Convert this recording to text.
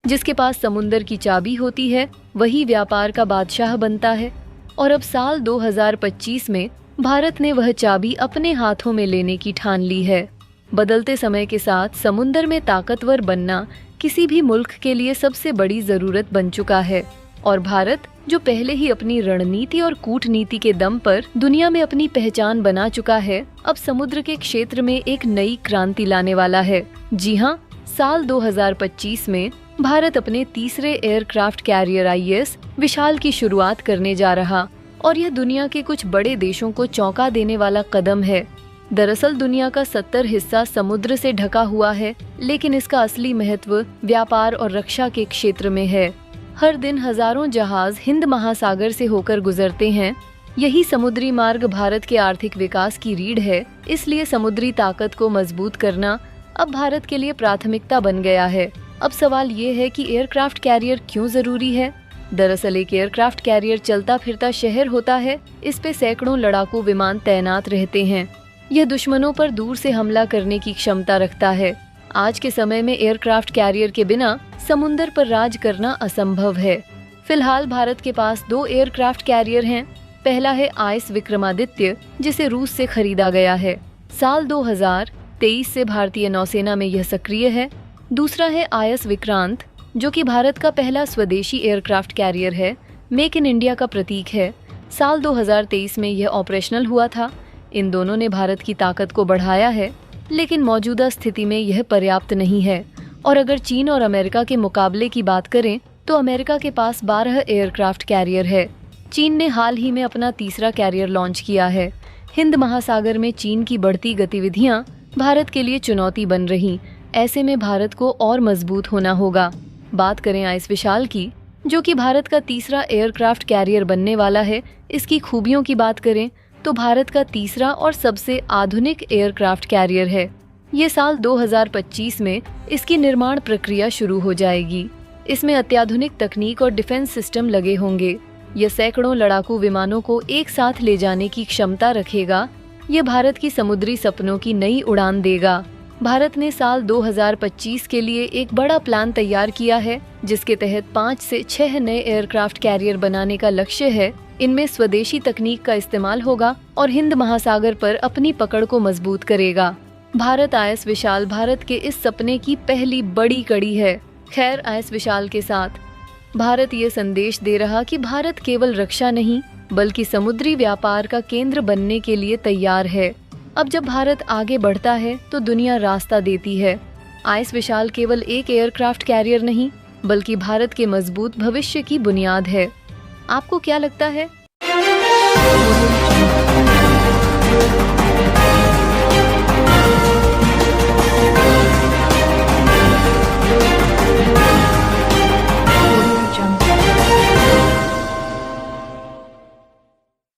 जिसके पास समुंदर की चाबी होती है वही व्यापार का बादशाह बनता है। और अब साल 2025 में भारत ने वह चाबी अपने हाथों में लेने की ठान ली है। बदलते समय के साथ समुंदर में ताकतवर बनना किसी भी मुल्क के लिए सबसे बड़ी जरूरत बन चुका है और भारत, जो पहले ही अपनी रणनीति और कूटनीति के दम पर दुनिया में अपनी पहचान बना चुका है, अब समुद्र के क्षेत्र में एक नई क्रांति लाने वाला है। जी हाँ, साल 2025 में भारत अपने तीसरे एयरक्राफ्ट कैरियर IS विशाल की शुरुआत करने जा रहा और यह दुनिया के कुछ बड़े देशों को चौंका देने वाला कदम है। दरअसल दुनिया का 70 हिस्सा समुद्र से ढका हुआ है, लेकिन इसका असली महत्व व्यापार और रक्षा के क्षेत्र में है। हर दिन हजारों जहाज हिंद महासागर से होकर गुजरते हैं। यही समुद्री मार्ग भारत के आर्थिक विकास की रीढ़ है, इसलिए समुद्री ताकत को मजबूत करना अब भारत के लिए प्राथमिकता बन गया है। अब सवाल ये है कि एयरक्राफ्ट कैरियर क्यों जरूरी है? दरअसल एक एयरक्राफ्ट कैरियर चलता फिरता शहर होता है। इस पे सैकड़ों लड़ाकू विमान तैनात रहते हैं। यह दुश्मनों पर दूर से हमला करने की क्षमता रखता है। आज के समय में एयरक्राफ्ट कैरियर के बिना समुंदर पर राज करना असंभव है। फिलहाल भारत के पास 2 एयरक्राफ्ट कैरियर हैं। पहला है IS विक्रमादित्य, जिसे रूस से खरीदा गया है। साल 2023 से भारतीय नौसेना में यह सक्रिय है। दूसरा है IS विक्रांत, जो कि भारत का पहला स्वदेशी एयरक्राफ्ट कैरियर है, मेक इन इंडिया का प्रतीक है। साल 2023 में यह ऑपरेशनल हुआ था। इन दोनों ने भारत की ताकत को बढ़ाया है, लेकिन मौजूदा स्थिति में यह पर्याप्त नहीं है। और अगर चीन और अमेरिका के मुकाबले की बात करें तो अमेरिका के पास 12 एयरक्राफ्ट कैरियर है। चीन ने हाल ही में अपना तीसरा कैरियर लॉन्च किया है। हिंद महासागर में चीन की बढ़ती गतिविधियां भारत के लिए चुनौती बन रही। ऐसे में भारत को और मजबूत होना होगा। बात करें IS विशाल की, जो कि भारत का तीसरा एयरक्राफ्ट कैरियर बनने वाला है। इसकी खूबियों की बात करें तो भारत का तीसरा और सबसे आधुनिक एयरक्राफ्ट कैरियर है। ये साल 2025 में इसकी निर्माण प्रक्रिया शुरू हो जाएगी। इसमें अत्याधुनिक तकनीक और डिफेंस सिस्टम लगे होंगे। यह सैकड़ों लड़ाकू विमानों को एक साथ ले जाने की क्षमता रखेगा। यह भारत की समुद्री सपनों की नई उड़ान देगा। भारत ने साल 2025 के लिए एक बड़ा प्लान तैयार किया है, जिसके तहत 5 से 6 नए एयरक्राफ्ट कैरियर बनाने का लक्ष्य है। इनमें स्वदेशी तकनीक का इस्तेमाल होगा और हिंद महासागर पर अपनी पकड़ को मजबूत करेगा। भारत IS विशाल भारत के इस सपने की पहली बड़ी कड़ी है। खैर, IS विशाल के साथ भारत ये संदेश दे रहा कि भारत केवल रक्षा नहीं, बल्कि समुद्री व्यापार का केंद्र बनने के लिए तैयार है। अब जब भारत आगे बढ़ता है तो दुनिया रास्ता देती है। IS विशाल केवल एक एयरक्राफ्ट कैरियर नहीं, बल्कि भारत के मजबूत भविष्य की बुनियाद है। आपको क्या लगता है?